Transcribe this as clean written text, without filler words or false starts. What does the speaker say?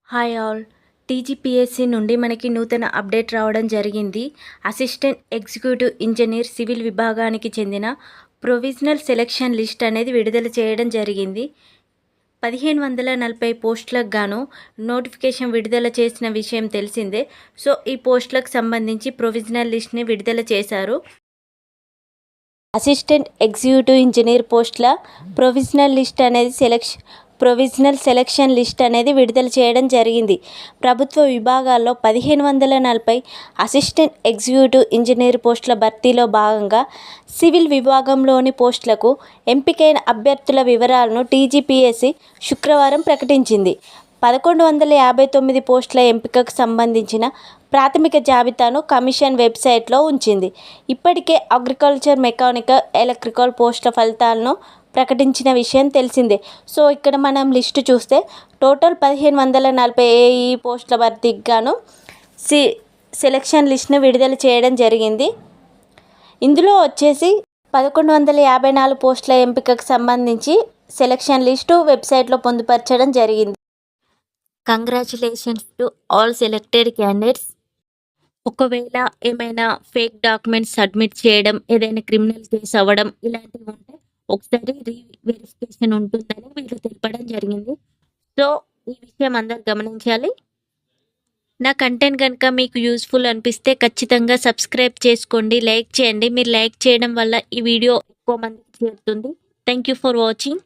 Hi all. TGPSC నుండి మనకి నూతన అప్డేట్ రావడం జరిగింది. అసిస్టెంట్ ఎగ్జిక్యూటివ్ ఇంజనీర్ సివిల్ విభాగానికి చెందిన ప్రొవిజనల్ సెలక్షన్ లిస్ట్ అనేది విడుదల చేయడం జరిగింది. 1540 పోస్టులకు గాను నోటిఫికేషన్ విడుదల చేసిన విషయం తెలిసిందే. సో ఈ పోస్టులకు సంబంధించి ప్రొవిజనల్ లిస్ట్ని విడుదల చేశారు. అసిస్టెంట్ ఎగ్జిక్యూటివ్ ఇంజనీర్ పోస్టుల ప్రొవిజనల్ సెలక్షన్ లిస్ట్ అనేది విడుదల చేయడం జరిగింది. ప్రభుత్వ విభాగాల్లో 1540 అసిస్టెంట్ ఎగ్జిక్యూటివ్ ఇంజనీర్ పోస్టుల భర్తీలో భాగంగా సివిల్ విభాగంలోని పోస్టులకు ఎంపికైన అభ్యర్థుల వివరాలను టీజీపీఎస్సీ శుక్రవారం ప్రకటించింది. 1159 పోస్టుల ఎంపికకు సంబంధించిన ప్రాథమిక జాబితాను కమిషన్ వెబ్సైట్లో ఉంచింది. ఇప్పటికే అగ్రికల్చర్, మెకానికల్, ఎలక్ట్రికల్ పోస్టుల ఫలితాలను ప్రకటించిన విషయం తెలిసిందే. సో ఇక్కడ మనం లిస్టు చూస్తే టోటల్ 1540 ఈ పోస్టుల భర్తీకి గాను సెలక్షన్ లిస్ట్ను విడుదల చేయడం జరిగింది. ఇందులో వచ్చేసి 1154 పోస్టుల ఎంపికకు సంబంధించి సెలక్షన్ లిస్టు వెబ్సైట్లో పొందుపరచడం జరిగింది. Congratulations to all selected candidates. ఒకవేళ ఏమైనా ఫేక్ డాక్యుమెంట్స్ సబ్మిట్ చేయడం, ఏదైనా క్రిమినల్ కేసు అవ్వడం ఇలాంటివి ఉంటే ఒకసారి వెరిఫికేషన్ ఉంటుందని వీళ్ళు తెలపడం జరిగింది. సో ఈ విషయం అందరు గమనించాలి. నా కంటెంట్ కనుక మీకు యూస్ఫుల్ అనిపిస్తే ఖచ్చితంగా సబ్స్క్రైబ్ చేసుకోండి, లైక్ చేయండి. మీరు లైక్ చేయడం వల్ల ఈ వీడియో ఎక్కువ మందికి చేరుతుంది. Thank you for watching.